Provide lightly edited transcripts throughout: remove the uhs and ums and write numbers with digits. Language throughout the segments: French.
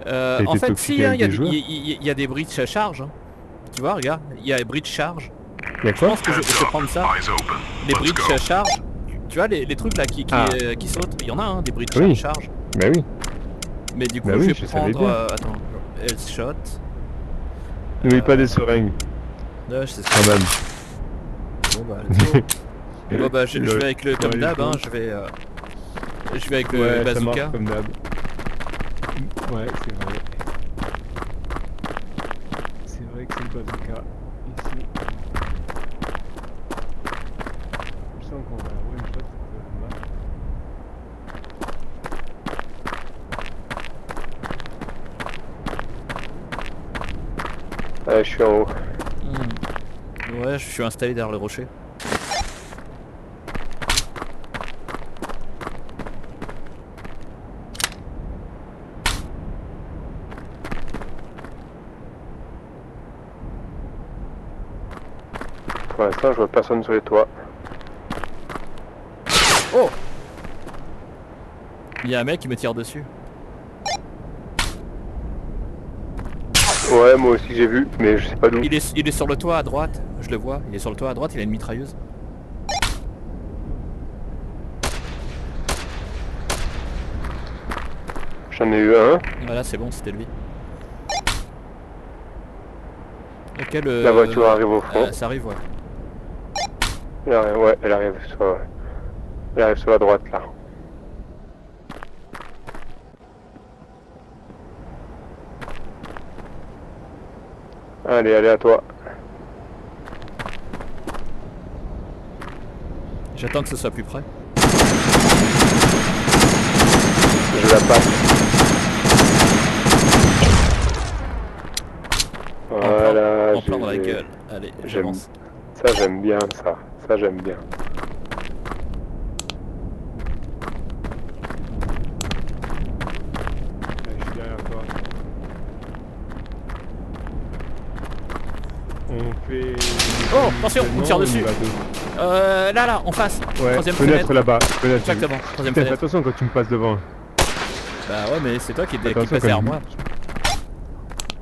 En été fait, si, toxique hein, avec des joueurs? il y a des bridges charge. Hein. Tu vois, regarde, il y a bridge charge. Y'a Je quoi? pense que je vais prendre ça. Les bridges charge. Tu vois, les trucs là qui sautent. Il y en a, hein, des bridges Oui. charge. Bah oui. Mais du coup, Bah je oui, vais je savais prendre... bien. attends, health shot. N'oublie pas des seringues, Ouais, je sais ça. quand même. Bon bah, let's go. Bon bah, je vais avec le comme Ouais, d'hab, hein, bon. je vais avec le Ouais, ça bazooka. marche comme d'hab. Ouais, c'est vrai. C'est vrai que c'est le bazooka, ici. Je sens qu'on va one shot cette map. Je suis en haut. Ouais, je suis installé derrière le rocher. Pour l'instant, je vois personne sur les toits. Oh! Il y a un mec qui me tire dessus. Ouais, moi aussi j'ai vu, mais je sais pas d'où. Il est sur le toit à droite, je le vois. Il est sur le toit à droite, il a une mitrailleuse. J'en ai eu un. Voilà, c'est bon, c'était lui. Ok, La voiture arrive au fond. ça arrive, ouais. Ouais, elle arrive sur la droite là. Allez, allez à toi. J'attends que ce soit plus près. Je la passe. Voilà, En plein dans la gueule. Allez, j'avance. Ça j'aime bien ça. Ça j'aime bien. Ouais, je suis derrière toi. On fait... Oh, attention, on tire dessus. Là, en face. Ouais, Troisième fenêtre là-bas. Fenêtre. Exactement, troisième Fais fenêtre. attention quand tu me passes devant. Bah ouais, mais c'est toi qui Attention, passe derrière quand moi.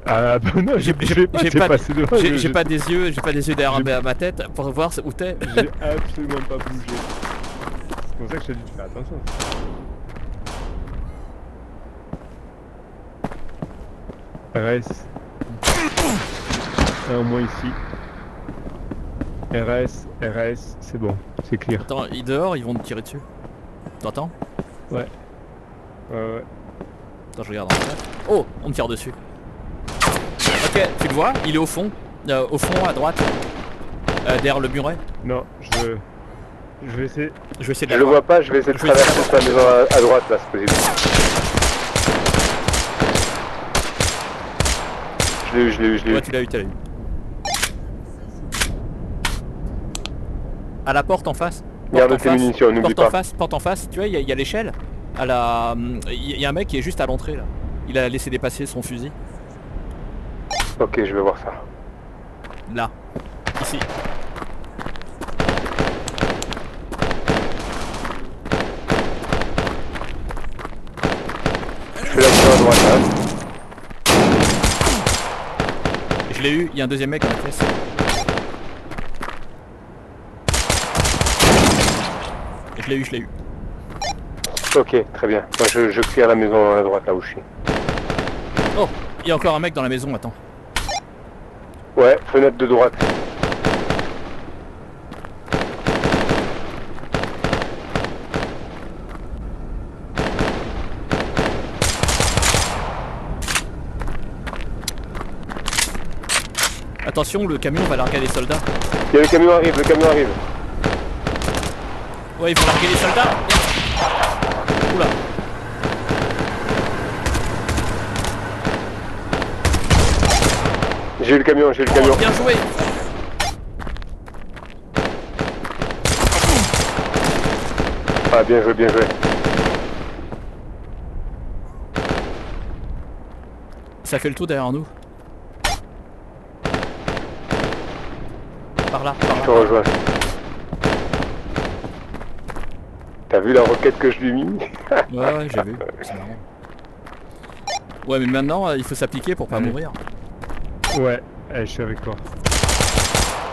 Ah bah non, j'ai pas, passé devant. j'ai pas des yeux, derrière ma tête pour voir où t'es. J'ai absolument pas bougé. C'est pour ça que je te dis de faire attention. RS. Un au moins ici. RS, c'est bon, c'est clear. Attends, dehors, ils vont me tirer dessus. T'entends? Ouais. Attends, je regarde en face. Oh, on me tire dessus. Ok, tu le vois? Il est au fond à droite. Derrière le muret. Non, je vais essayer. Je vais essayer de Je le l'avoir. vois pas, je vais essayer de Je vais essayer traverser sa maison à droite là, c'est possible. Je l'ai eu. Ouais, tu l'as eu. À la porte en face. Garde tes munitions, n'oublie pas. Porte en face, tu vois, il y a l'échelle. Il y a un mec qui est juste à l'entrée là. Il a laissé dépasser son fusil. Ok, je vais voir ça. Là. Ici. Je fais l'action à droite là. Je l'ai eu, il y a un deuxième mec en face. Je l'ai eu. Ok, très bien. Moi je clear la maison à droite là où je suis. Oh, il y a encore un mec dans la maison, attends. Ouais, fenêtre de droite. Attention, le camion va larguer les soldats. Il y a le camion arrive. Ouais, ils vont larguer les soldats. Oula. J'ai eu le camion. Oh, bien joué. Ah, bien joué. Ça fait le tour derrière nous. Par là. Je te rejoins. T'as vu la roquette que je lui ai mis? Ouais, j'ai vu. C'est marrant. Ouais, mais maintenant, il faut s'appliquer pour pas Allez. mourir. Ouais, allez, je suis avec toi.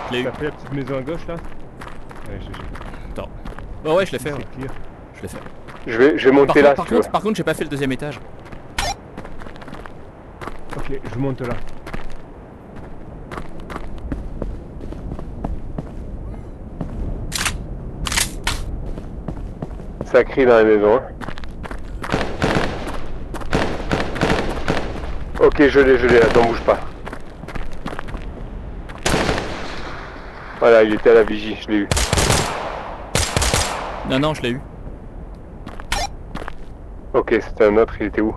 Je l'ai eu. T'as fait la petite maison à gauche là? Ouais, GG. Attends. Bah ouais, je l'ai fait, ouais. C'est clear. Je l'ai fait. Je vais monter là si tu veux. Par contre, j'ai pas fait le deuxième étage. Ok, je monte là. Ça crie dans la maison. Hein. Ok, je l'ai là, n'en bouge pas. Voilà, il était à la vigie, je l'ai eu. Non, non, je l'ai eu. Ok, c'était un autre, il était où?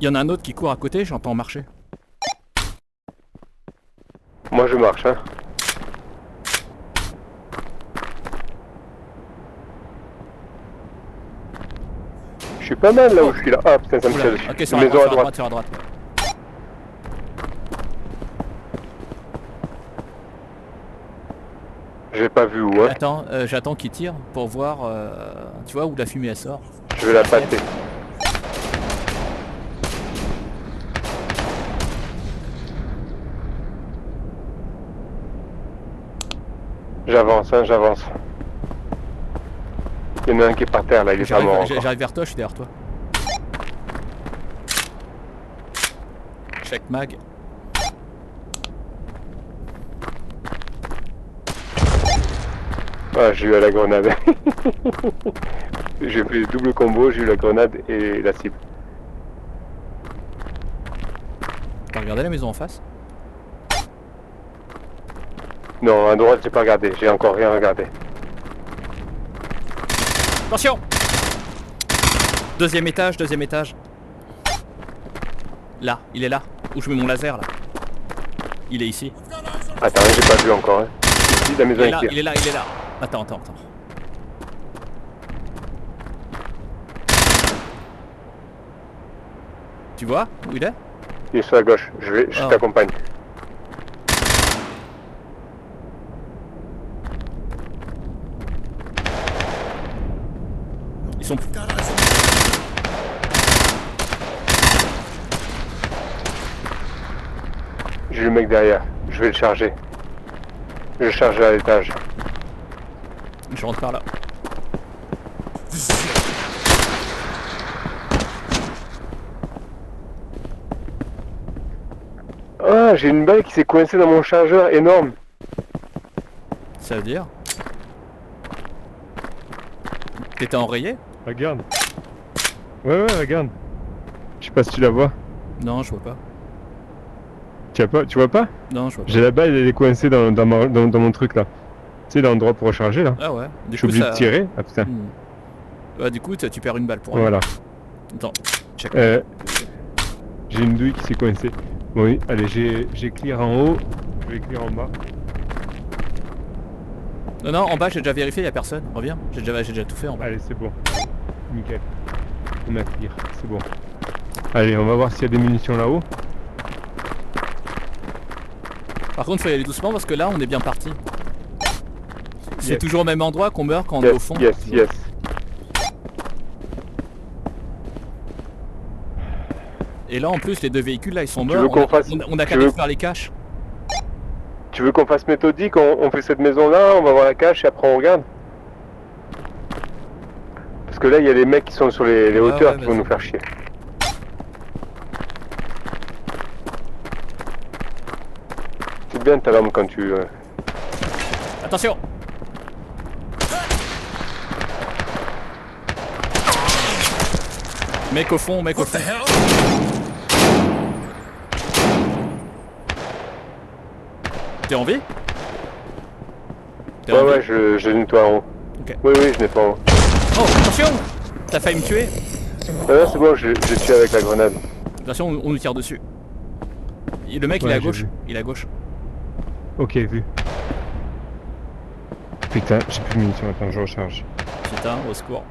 Il y en a un autre qui court à côté, j'entends marcher. Moi je marche, hein. Je suis pas mal là où je suis là. Ah putain, ça me Oula. tire dessus. Ok, sur Une la maison droite, à sur la droite. droite, sur la droite. J'ai pas vu où, hein. Attends, j'attends qu'il tire pour voir, tu vois, où la fumée elle sort. Je vais la pâter. J'avance, hein, j'avance. Il y en a un qui est par terre là, il est pas mort encore. J'arrive vers toi, je suis derrière toi. Check mag. Ah, j'ai eu la grenade. J'ai fait double combo, j'ai eu la grenade et la cible. T'as regardé la maison en face? Non, à droite j'ai pas regardé, j'ai encore rien regardé. Attention! Deuxième étage, deuxième étage. Là, il est là. Où je mets mon laser là. Il est ici. Attends, j'ai pas vu encore. Hein. Ici, la maison Il est est là, claire. il est là, il est là. Attends. Tu vois où il est? Il est sur la gauche, je Ah. t'accompagne. Ils sont... J'ai le mec derrière, je vais le charger. Je charge à l'étage. Je rentre par là. Ah, j'ai une balle qui s'est coincée dans mon chargeur, énorme. Ça veut dire? T'étais enrayé? Regarde. Ouais, regarde. Je sais pas si tu la vois. Non, je vois pas. Tu vois pas? Non, je vois pas. J'ai la balle, elle est coincée dans mon truc là. Tu sais, l'endroit pour recharger là. Ah ouais. Je suis obligé de tirer. Ah putain. Ouais, du coup, tu perds une balle pour rien. Voilà. Attends, check. J'ai une douille qui s'est coincée. Bon, oui, allez, j'ai clear en haut. Je vais clear en bas. Non, en bas, j'ai déjà vérifié, y a personne. Reviens, j'ai déjà tout fait en bas. Allez, c'est bon. Nickel. On a clear, c'est bon. Allez, on va voir s'il y a des munitions là-haut. Par contre, faut y aller doucement parce que là, on est bien parti. C'est Yes. toujours au même endroit qu'on meurt quand on est au fond. Yes. Et là, en plus, les deux véhicules, là, ils sont Tu veux morts. qu'on fasse- On a qu'à tu veux- faire les caches. Tu veux qu'on fasse méthodique, on fait cette maison là, on va voir la cache et après on regarde? Parce que là, il y a les mecs qui sont sur les hauteurs qui vont vas-y. nous faire chier. C'est bien ta lampe quand tu... Attention! Mec au fond, mec au fond. T'es en vie? T'es en vie? Ouais, je nettoie en haut. Ok. Oui, je n'ai pas en haut. Oh, attention! T'as failli me tuer. Non, c'est bon, je tue avec la grenade. Attention, on nous tire dessus. Et le mec, il Ouais, est à j'ai gauche. vu. Il est à gauche. Ok, vu. Putain, j'ai plus de munitions, attends, je recharge. Putain, au secours.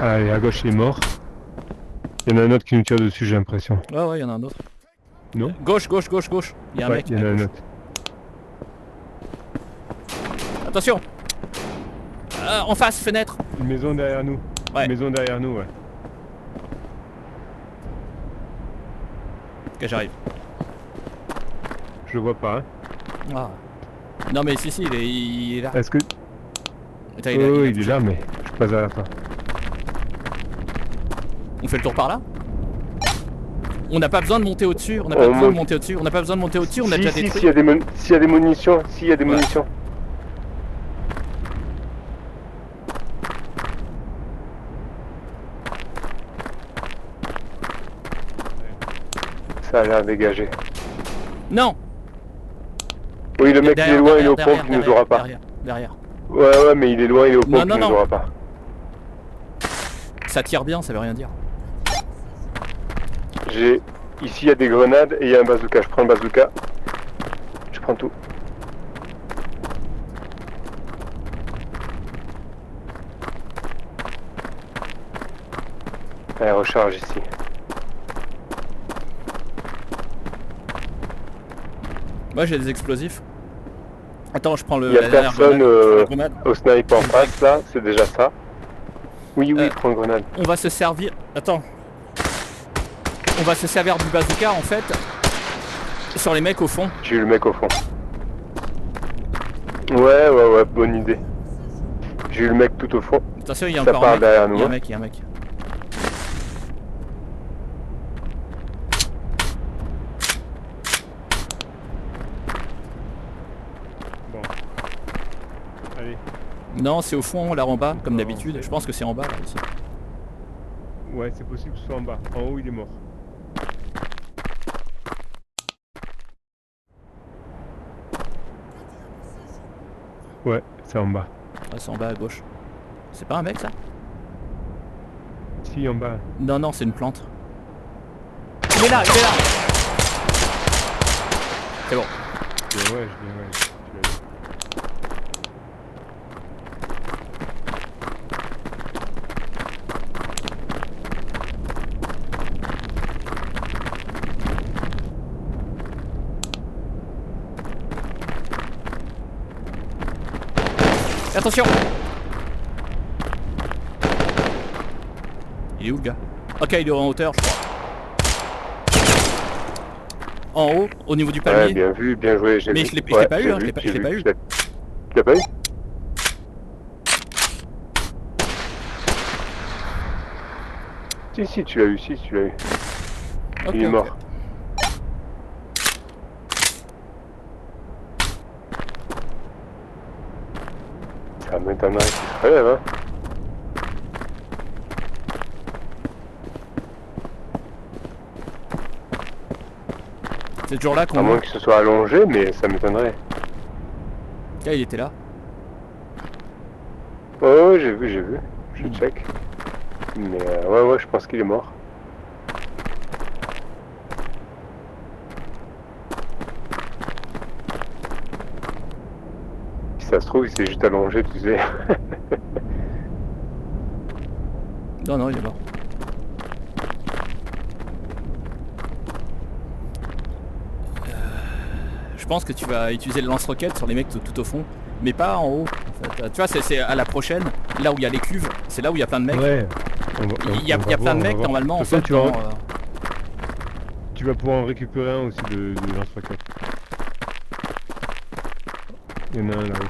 Allez, à gauche, il est mort. Il y en a un autre qui nous tire dessus, j'ai l'impression. Ouais, il y en a un autre. Non? Gauche. Il y a un Ouais, mec. il y en a à un gauche. autre. Attention! En face, fenêtre. Une maison derrière nous. Ouais. Une maison derrière nous, ouais. Ok, j'arrive. Je le vois pas. Hein. Ah. Non mais si, il est là. Est-ce que... Attends, il est bougé. là, mais je suis pas à la fin. On fait le tour par là. On n'a pas besoin de monter au-dessus, on n'a pas besoin de monter au-dessus, on n'a pas besoin de monter au-dessus, on a déjà détruit. S'il y a des munitions, s'il y a des munitions. Ça a l'air dégagé. Non. Oui, le mec il est loin, il est au pont, il nous aura pas. Derrière. Ouais, mais il est loin, il est au pont, il nous aura pas. Ça tire bien, ça veut rien dire. Ici il y a des grenades et il y a un bazooka. Je prends le bazooka. Je prends tout. Allez, recharge ici. Moi j'ai des explosifs. Attends, je prends le. Il y a personne au sniper en face là, c'est déjà ça. Oui, prends une grenade. On va se servir. Attends. On va se servir du bazooka en fait sur les mecs au fond. J'ai eu le mec au fond. Ouais, bonne idée. J'ai eu le mec tout au fond. Attention, il y a ça encore part un mec. Derrière nous, il y a un mec. Bon. Allez. Non, c'est au fond, là en bas, comme d'habitude. Je pense que c'est en bas là ici. Ouais, c'est possible que ce soit en bas. En haut, il est mort. Ouais, c'est en bas. Ouais, c'est en bas à gauche. C'est pas un mec ça? Si, en bas. Non, c'est une plante. Il est là. C'est bon. Ouais. Attention! Il est où le gars? Ok, il est en hauteur, je crois. En haut, au niveau du palmier. Ouais, bien vu, bien joué. Mais je l'ai pas eu, hein, je l'ai pas eu. Tu l'as pas eu? Si, tu l'as eu, Okay, il est mort. Ça m'étonnerait qu'il se relève, hein. C'est toujours là qu'on... À moins qu'il se soit allongé, mais ça m'étonnerait. Ah, il était là. Ouais, j'ai vu. Je check. Mais ouais, je pense qu'il est mort. Si ça se trouve, il s'est juste allongé, tu sais. Non, il est mort. Je pense que tu vas utiliser le lance-roquette sur les mecs tout au fond, mais pas en haut. En fait. Tu vois, c'est à la prochaine, là où il y a les cuves, c'est là où il y a plein de mecs. Ouais. Il y a plein de mecs normalement en fait. Tu vas pouvoir en récupérer un aussi de lance-roquette. Il y en a un là-haut.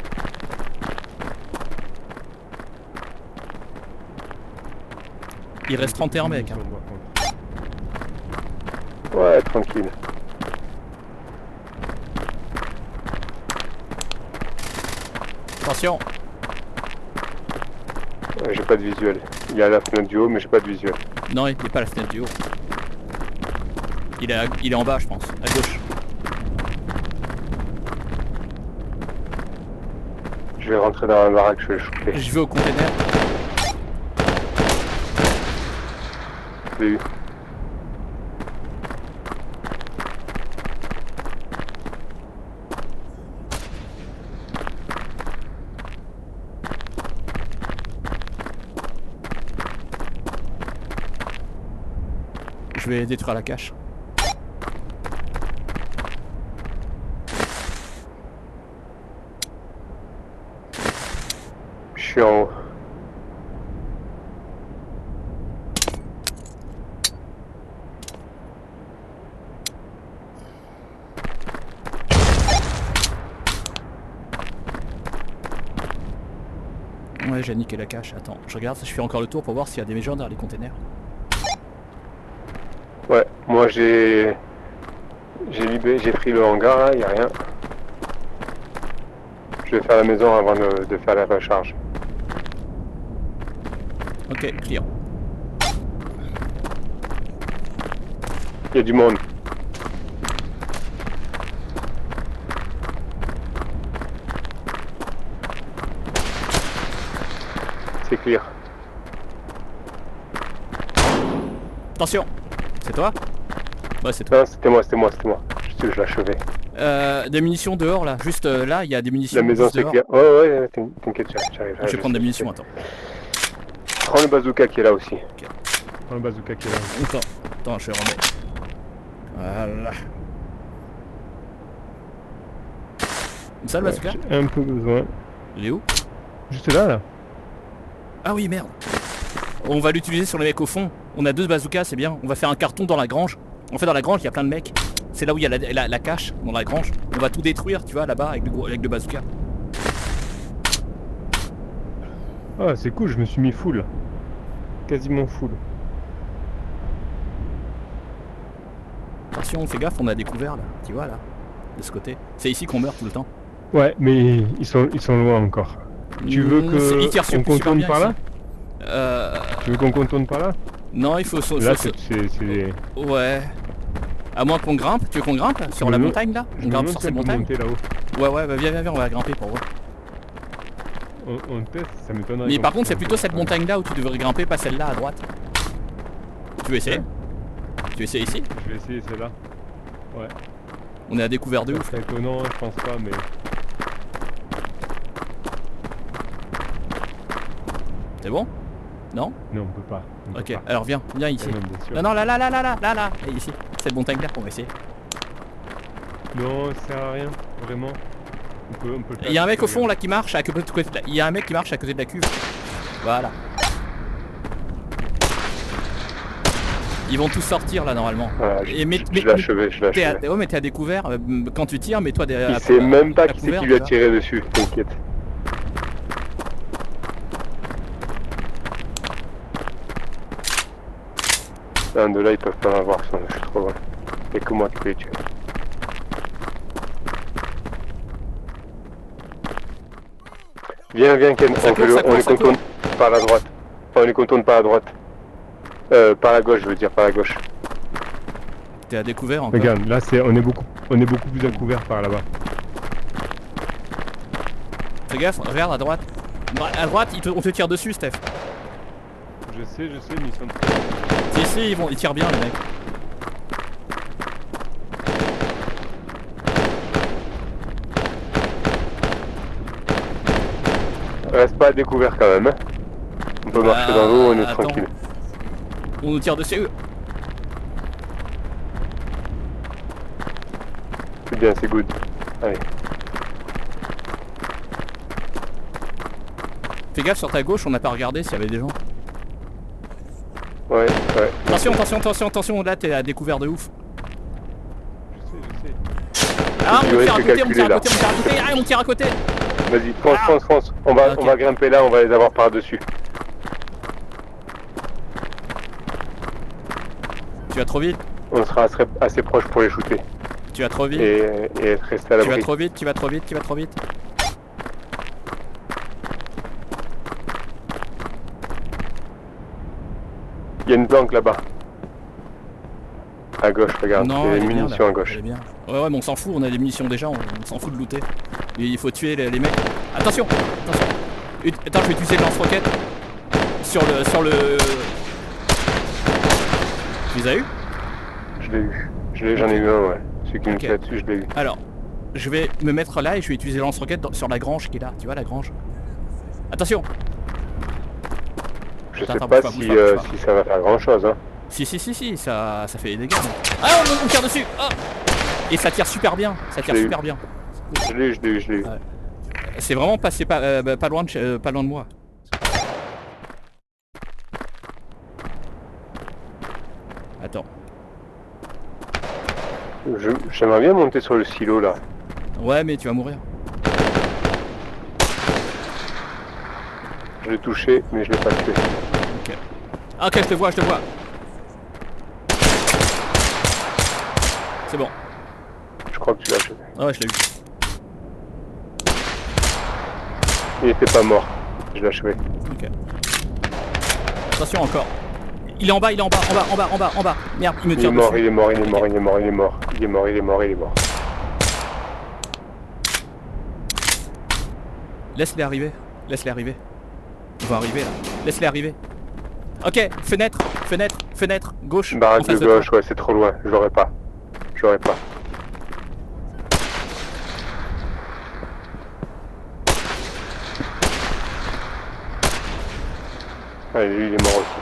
Il reste 31 mecs. Hein. Ouais, tranquille. Attention. Ouais, j'ai pas de visuel. Il y a la fenêtre du haut, mais j'ai pas de visuel. Non, il n'est pas à la fenêtre du haut. Il est en bas, je pense, à gauche. Je vais rentrer dans la baraque, je vais le choper. Je vais au container. Je l'ai eu. Je vais détruire la cache. Je suis en haut. Ouais, j'ai niqué la cache. Attends, je regarde, je fais encore le tour pour voir s'il y a des gens dans les containers. Ouais, moi j'ai pris le hangar là, y a rien. Je vais faire la maison avant de faire la recharge. Ok, clear. Il y a du monde. C'est clear. Attention. C'est toi? Ouais, c'est toi. Non, c'était moi. Je l'achevais. Des munitions dehors là, juste là, il y a des munitions. La maison juste c'est dehors. clear. Ouais, t'inquiète, j'arrive. Je vais prendre des munitions, attends. Prends le bazooka qui est là aussi. Prends le bazooka qui est là. Attends, je remets. Voilà. Ça le bazooka? J'ai un peu besoin. Il est où? Juste là. Ah oui, merde. On va l'utiliser sur les mecs au fond. On a 2 bazookas, c'est bien. On va faire un carton dans la grange. En fait, dans la grange, il y a plein de mecs. C'est là où il y a la cache, dans la grange. On va tout détruire, tu vois, là-bas, avec le bazooka. Ah, c'est cool, je me suis mis full. Quasiment full. Attention, fais gaffe, on a découvert là. Tu vois, là, de ce côté. C'est ici qu'on meurt tout le temps. Ouais, mais ils sont loin encore. Tu veux qu'on contourne par là? Tu veux qu'on contourne par là? Non, il faut... Là, c'est... Ouais. À moins qu'on grimpe. Tu veux qu'on grimpe sur la montagne là? On grimpe sur cette montagne? Ouais, bah viens, on va grimper pour voir. On teste, ça m'étonnerait. Mais par contre, c'est plutôt cette montagne là où tu devrais grimper, pas celle-là à droite. Tu veux essayer? Tu veux essayer ici? Je vais essayer celle-là. Ouais. On est à découvert de ouf. C'est étonnant, je pense pas, mais... C'est bon? Non? Non, on peut pas. Ok, alors viens ici. Non, là, et ici. Cette montagne là, on va essayer. Non, ça sert à rien, vraiment. On peut Il y a un mec au fond là qui marche à côté de la... Il y a un mec qui marche à côté de la cuve. Voilà. Ils vont tous sortir là normalement. Voilà, je l'ai achevé. Oh mais t'es à découvert, quand tu tires, mets-toi derrière. Il sait même pas qui c'est qui lui a tiré dessus, t'inquiète. Un de là, ils peuvent pas m'avoir, je suis trop loin. Y'a que moi qui peux les tuer. Viens Ken, on les contourne par la droite. Enfin, on les contourne par la droite. Par la gauche, je veux dire, par la gauche. T'es à découvert encore. Regarde, là on est beaucoup plus à couvert par là-bas. Fais gaffe, regarde à droite. À droite, on te tire dessus, Steph. Je sais, mais ils sont... Si, ils tirent bien les mecs. Reste pas à découvert quand même. Hein. On peut marcher dans l'eau, on est tranquille. On nous tire dessus. C'est bien, c'est good. Allez. Fais gaffe sur ta gauche, on n'a pas regardé s'il y avait des gens. Ouais. Attention, là t'es à découvert de ouf. Je sais. Ah, on tire à côté. Vas-y, fonce. On va grimper là, on va les avoir par-dessus. Tu vas trop vite. On sera assez proche pour les shooter. Tu vas trop vite. Et être resté à l'abri. Tu vas trop vite. Il y a une planque là-bas. À gauche, regarde, il y a des munitions à gauche. Ouais, mais on s'en fout, on a des munitions déjà, on s'en fout de looter. Et il faut tuer les mecs. Attention. Attends, je vais utiliser le lance-roquette. Sur le... Tu les as eu? Je l'ai eu. J'en ai eu un, ouais. Celui qui me tire dessus, je l'ai eu. Alors, je vais me mettre là et je vais utiliser le lance-roquette sur la grange qui est là. Tu vois la grange? Attention. Je sais pas si ça va faire grand chose, hein. Si, ça fait des dégâts. Ah, on tire dessus. Oh. Et ça tire super bien. Je l'ai eu. C'est vraiment passé pas loin de moi. Attends. J'aimerais bien monter sur le silo là. Ouais, mais tu vas mourir. Je l'ai touché, mais je l'ai pas tué. Ok. Ah, ok, je te vois, je te vois. C'est bon. Je crois que tu l'as achevé. Ah ouais, je l'ai eu. Il était pas mort. Je l'ai achevé. Ok. Attention encore. Il est en bas, il est en bas, en bas. Merde, il me tire dessus. Il est mort. Il est mort. Laisse-les arriver. Ils vont arriver là. Laisse-les arriver. Ok, fenêtre, gauche. Baraque de gauche, ouais, c'est trop loin. Je l'aurais pas. Allez, lui, il est mort aussi.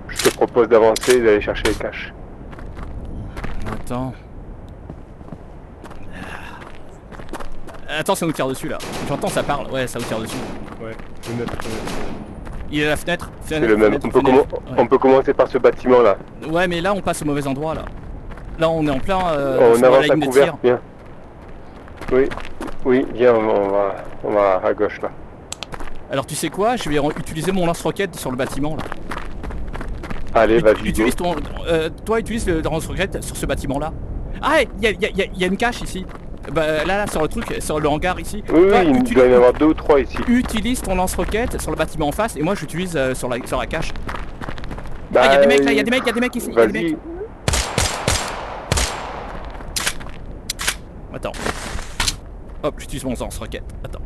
Je te propose d'avancer et d'aller chercher les caches. Attends. Attends, ça nous tire dessus là. J'entends, ça parle. Ouais, ça nous tire dessus. Ouais, fenêtre. Il est à la fenêtre. C'est le même. On peut commencer par ce bâtiment là. Ouais, mais là on passe au mauvais endroit là. Là on est en plein. On avance à couvert, bien. Oui, viens, on va à gauche là. Alors tu sais quoi, je vais utiliser mon lance-roquette sur le bâtiment là. Allez, vas-y. Utilise le lance-roquette sur ce bâtiment là. Ah, il y a une cache ici. Bah là sur le truc, sur le hangar ici. Oui, il doit y en avoir 2 ou 3 ici. Utilise ton lance-roquette sur le bâtiment en face et moi j'utilise sur la cache. Bah, ah, il y a des mecs là, il y a des mecs ici. Vas-y. Attends. Hop, j'utilise mon lance-roquette. Attends.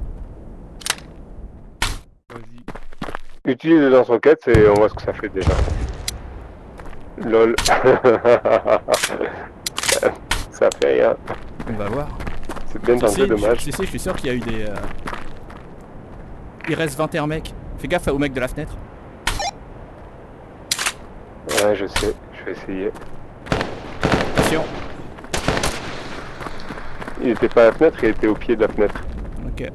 Vas-y. Utilise le lance-roquette et on voit ce que ça fait déjà. LOL. Ça fait rien. On va voir. C'est bien tenté, dommage. Je suis sûr qu'il y a eu des... Il reste 21 mecs. Fais gaffe au mec de la fenêtre. Ouais, je sais. Je vais essayer. Attention. Il était pas à la fenêtre, il était au pied de la fenêtre. Ok.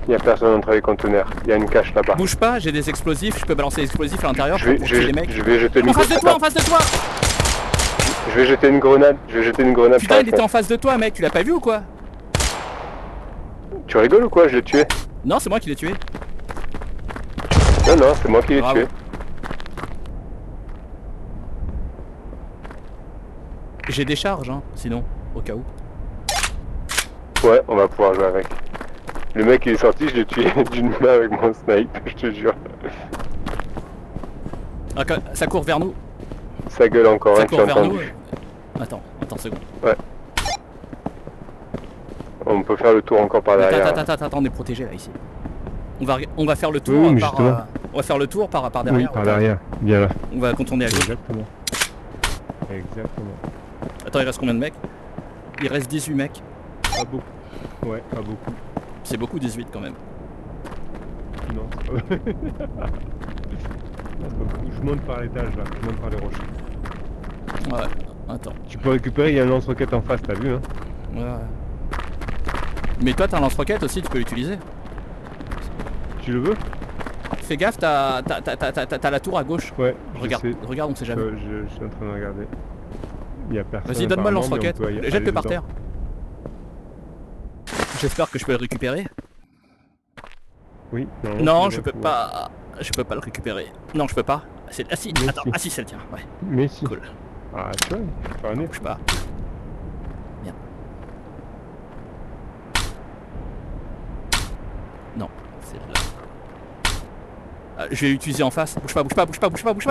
Il n'y a personne entre les conteneurs. Il y a une cache là-bas. Bouge pas, j'ai des explosifs. Je peux balancer des explosifs à l'intérieur pour tuer les mecs. Je vais jeter une grenade. En face de toi. Je vais jeter une grenade. Putain, il était en face de toi, mec. Tu l'as pas vu ou quoi? Tu rigoles ou quoi? Je l'ai tué. Non, c'est moi qui l'ai tué. Non, c'est moi qui l'ai tué. J'ai des charges, hein, sinon, au cas où. Ouais, on va pouvoir jouer avec. Le mec il est sorti, je l'ai tué d'une main avec mon snipe, je te jure. Okay, ça court vers nous. Ça gueule encore, ça court vers nous. Attends, une seconde. Ouais. On peut faire le tour encore par derrière. Attends, on est protégé là ici. On va faire le tour on va faire le tour par derrière. Oui, par derrière, bien là. On va contourner à gauche. Exactement. Attends, il reste combien de mecs? Il reste 18 mecs. Pas beaucoup. Ouais, pas beaucoup. C'est beaucoup 18 quand même. Non, c'est pas beaucoup. Je monte par l'étage là, je monte par les rochers. Ouais, attends. Tu peux récupérer, il y a un lance-roquette en face, t'as vu hein? Ouais. Mais toi t'as un lance-roquette aussi, tu peux l'utiliser. Tu le veux? Fais gaffe, t'as la tour à gauche. Ouais, regarde, on sait jamais. Je suis en train de regarder. Il y a personne. Vas-y, donne-moi le lance-roquette. Jette-le par terre. J'espère que je peux le récupérer. Oui. Non, je peux pas. Je peux pas le récupérer. Non, je peux pas. Ah si, attends. Ah si, c'est le tien. Ouais. Mais si. Cool. Ah, tu vois, pas un bouge pas. Bien. Non, c'est là. Je vais l'utiliser en face. Bouge pas.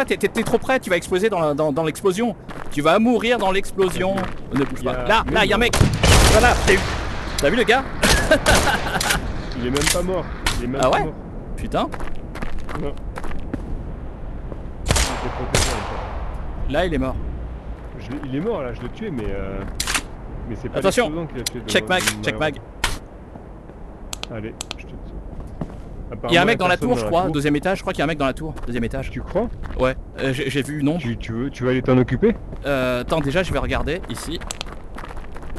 T'es trop près, tu vas exploser dans l'explosion. Tu vas mourir dans l'explosion. Ne bouge pas. Là, il y a un mec. Voilà, t'as vu le gars? Il est même pas mort. Ah ouais? Putain. Non. Là, il est mort. Il est mort là, je l'ai tué, mais c'est pas attention. Qui l'a tué. Check mag. Allez, je te dis. Il y a un mec dans la tour, je crois, deuxième étage. Je crois qu'il y a un mec dans la tour, deuxième étage. Tu crois? Ouais, j'ai vu, non. Tu veux aller t'en occuper? Attends, déjà, je vais regarder ici.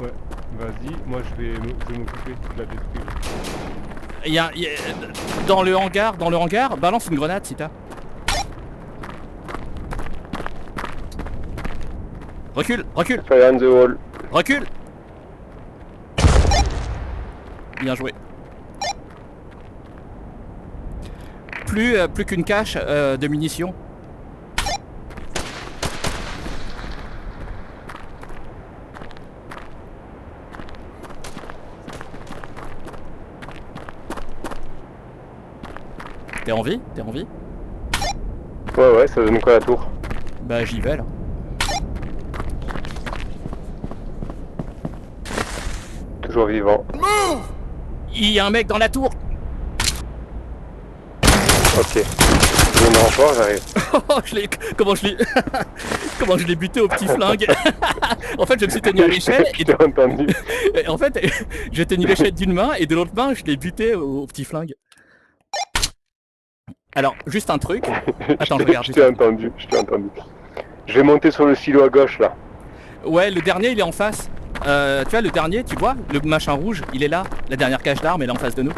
Ouais, vas-y, moi je vais m'occuper de la détruire. Dans le hangar, balance une grenade si t'as. Recule. Fire on the wall. Recule. Bien joué. Plus qu'une cache de munitions. T'es en vie? Ouais, ça donne quoi la tour? Bah j'y vais là. Toujours vivant. Il y a un mec dans la tour. Ok. J'ai une renfort, j'arrive. Comment je l'ai buté au petit flingue. En fait je me suis tenu à l'échelle Je t'ai entendu. En fait j'ai tenu l'échelle d'une main et de l'autre main je l'ai buté au petit flingue. Alors juste un truc. Attends je regarde. Je t'ai entendu. Je vais monter sur le silo à gauche là. Ouais le dernier il est en face. Tu vois le dernier, tu vois, le machin rouge, il est là. La dernière cache d'armes elle est en face de nous.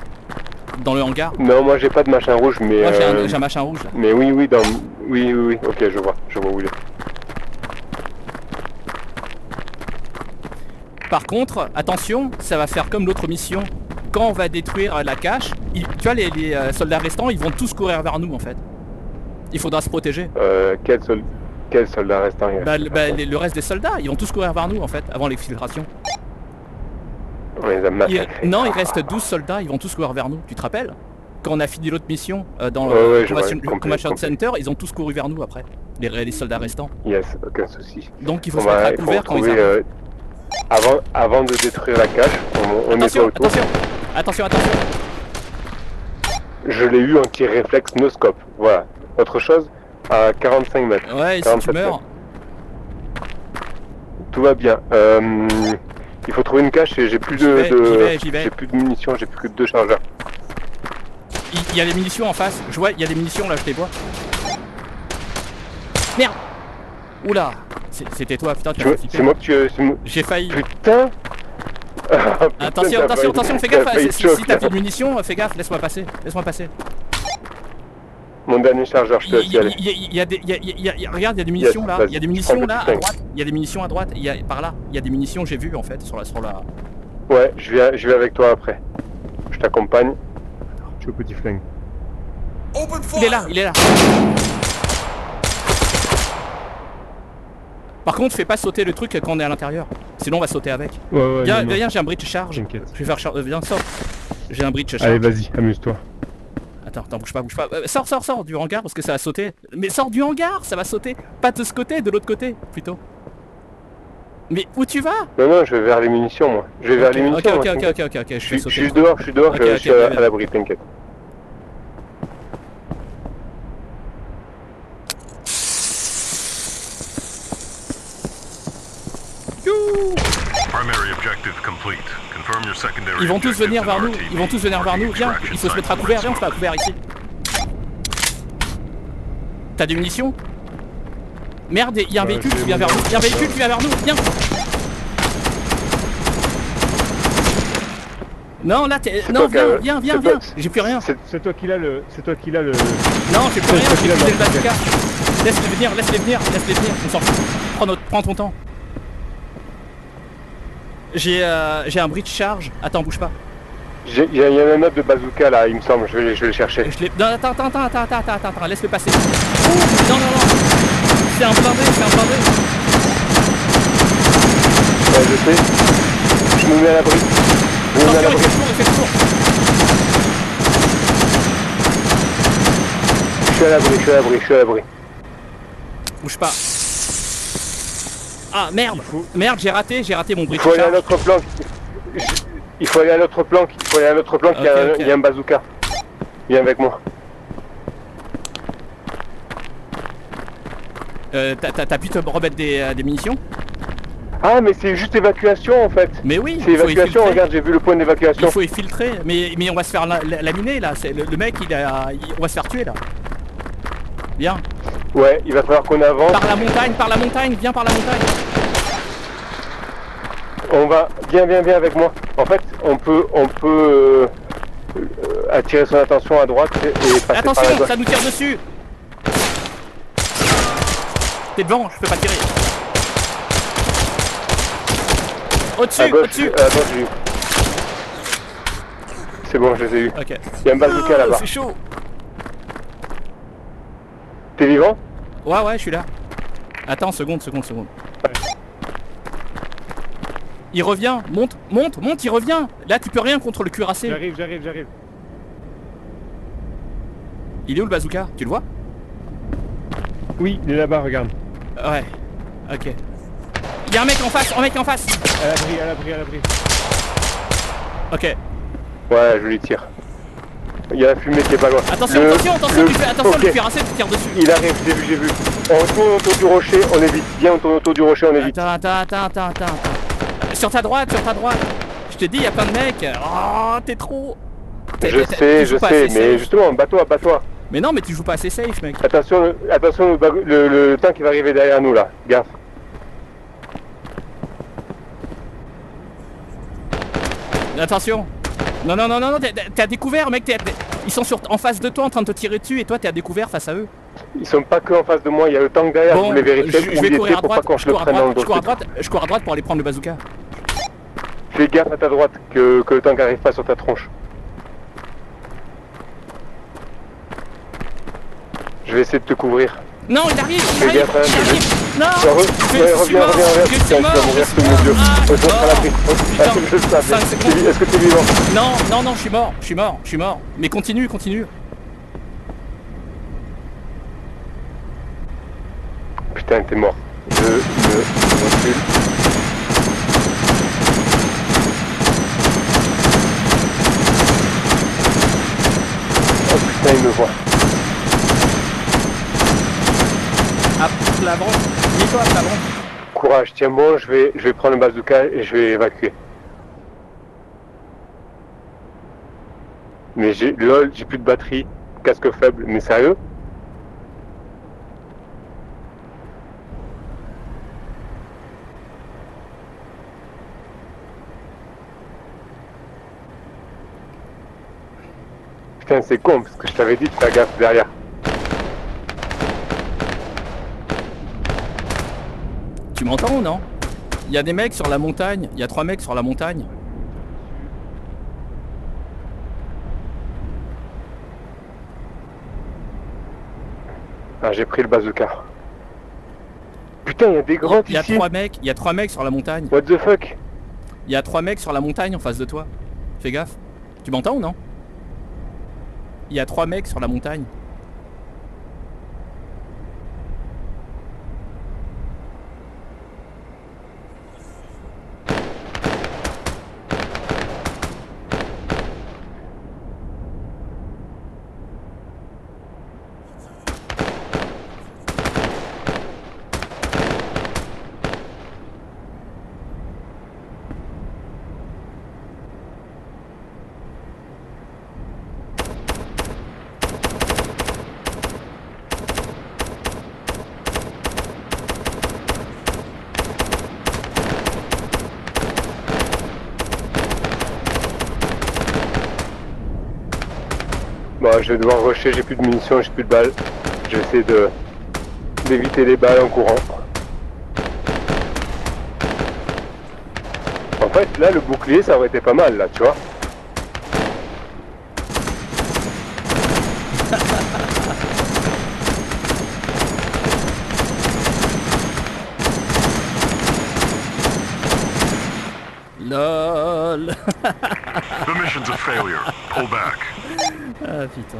Dans le hangar. Non, moi j'ai pas de machin rouge, mais... Moi j'ai un machin rouge là. Mais oui, ok, je vois où il est. Par contre, attention, ça va faire comme l'autre mission. Quand on va détruire la cache, tu vois les soldats restants, ils vont tous courir vers nous en fait. Il faudra se protéger. Quel soldat restant le reste des soldats, ils vont tous courir vers nous en fait, avant l'exfiltration. On les a massacrés. Non, il reste 12 soldats, ils vont tous courir vers nous. Tu te rappelles? Quand on a fini l'autre mission dans le Combat Center, ils ont tous couru vers nous après. Les soldats restants. Yes, aucun souci. Donc il faut se mettre à couvert quand ils arrivent. Avant de détruire la cache, on nettoie autour. Attention. Je l'ai eu en tir réflexe no scope. Voilà. Autre chose, à 45 mètres. Ouais, si tu meurs. Tout va bien. Il faut trouver une cache et j'ai plus j'ai plus de munitions, j'ai plus que 2 chargeurs. Il y a les munitions en face. Je vois, il y a des munitions là, je les vois. Merde. Oula. C'était toi, putain, tu m'as flippé. C'est moi que tu... J'ai failli. Putain. Attention, fais gaffe. Si t'as plus de munitions, fais gaffe, laisse-moi passer. Mon dernier chargeur, je te laisse y aller. Regarde, il y a des munitions là. Il y a des munitions là, à droite. Il y a des munitions à droite. Par là, il y a des munitions, j'ai vu en fait, sur la... Ouais, je vais avec toi après. Je t'accompagne. Je suis au petit flingue. Il est là. Par contre, fais pas sauter le truc quand on est à l'intérieur. Sinon, on va sauter avec. Ouais, viens, j'ai un bridge charge. T'inquiète. Je vais faire viens, sors. J'ai un bridge charge. Allez, vas-y, amuse-toi. Attends, bouge pas. Sors du hangar parce que ça va sauter. Mais sors du hangar, ça va sauter. Pas de ce côté, de l'autre côté, plutôt. Mais où tu vas? Non, je vais vers les munitions, moi. Je vais vers les munitions. Ok, je suis sauté. Je suis dehors, je suis à l'abri, t'inquiète. Ils vont tous venir vers nous. Viens, il faut se mettre à couvert. Viens, on se met à couvert ici. T'as des munitions? Merde, il y a un véhicule qui vient vers nous. Viens. Non, là, viens. J'ai plus rien. C'est toi qui l'as le... Non, j'ai plus rien, j'ai plus le bazooka. Laisse-les venir. On s'en fout. Prends ton temps. J'ai un bridge charge. Attends, bouge pas. Il y a un autre de bazooka là, il me semble. Je vais le chercher. Non, attends, laisse-le passer. Non. C'est un blindé. Ouais, je sais. Je me mets à l'abri. Il fait le tour. Je suis à l'abri. Bouge pas. Ah merde, j'ai raté mon bridge. Il faut aller à l'autre planque. Il faut aller à l'autre planque. Il y a un bazooka. Viens avec moi. T'as pu te remettre des munitions? Ah mais c'est juste évacuation en fait. Mais oui, c'est évacuation, regarde, j'ai vu le point d'évacuation. Il faut filtrer, mais on va se faire laminer là, le mec on va se faire tuer là. Viens. Ouais, il va falloir qu'on avance. Par la montagne, viens par la montagne. On va, viens avec moi. En fait, on peut attirer son attention à droite et passer par la Attention, gauche. ça nous tire dessus. T'es devant, je peux pas tirer. Au-dessus, au-dessus. Attends, j'ai eu. C'est bon, je les ai eu. Ok. Il y a un bazooka là-bas. C'est chaud. T'es vivant? Ouais, je suis là. Attends, seconde. Il revient, monte, il revient. Là, tu peux rien contre le cuirassé. J'arrive. Il est où le bazooka? Tu le vois? Oui, il est là-bas, regarde. Ouais, ok. Il y a un mec en face, À l'abri. Ouais, Ok. je lui tire. Il y a la fumée qui est pas loin. Attention, tu fais attention, ok. le cuirassé te tire dessus. Il arrive, j'ai vu. On tourne autour du rocher, on évite. Bien, on tourne autour du rocher, on évite. Attends. Sur ta droite. Je t'ai dit, il y a plein de mecs. Oh, t'es trop. Je sais, mais justement, bats-toi. Mais non, mais tu joues pas assez safe, mec. Attention, le tank qui va arriver derrière nous là, gaffe. Attention. Non, t'as découvert, mec. Ils sont en face de toi en train de te tirer dessus et toi t'es à découvert face à eux. Ils sont pas que en face de moi, il y a le tank derrière, Bon, je voulais vérifier je vais courir à droite, je cours à droite pour aller prendre le bazooka. Fais gaffe à ta droite, que le tank arrive pas sur ta tronche. Je vais essayer de te couvrir. Non, il arrive. Non, reviens, tu vas mourir sous mes yeux. Retourne à l'abri. Je le savais. Est-ce que t'es vivant? Non, je suis mort. Mais continue. Putain, t'es mort. Je recule. Oh putain, il me voit. À l'avant, dis-toi à l'avant. Courage, tiens bon, je vais prendre le bazooka et je vais évacuer. Mais j'ai plus de batterie, casque faible, mais sérieux? Putain, c'est con parce que je t'avais dit de faire gaffe derrière. Tu m'entends ou non? Il y a des mecs sur la montagne, il y a 3 mecs sur la montagne. Ah, j'ai pris le bazooka. Putain, il y a des grottes ici. Il y a 3 mecs sur la montagne. What the fuck? Il y a 3 mecs sur la montagne en face de toi. Fais gaffe. Tu m'entends ou non? Il y a 3 mecs sur la montagne. Bon, je vais devoir rusher, j'ai plus de munitions, j'ai plus de balles. Je vais essayer d'éviter les balles en courant. En fait, là, le bouclier, ça aurait été pas mal, là, tu vois. LOL. The mission's a failure. Pull back. Ah putain.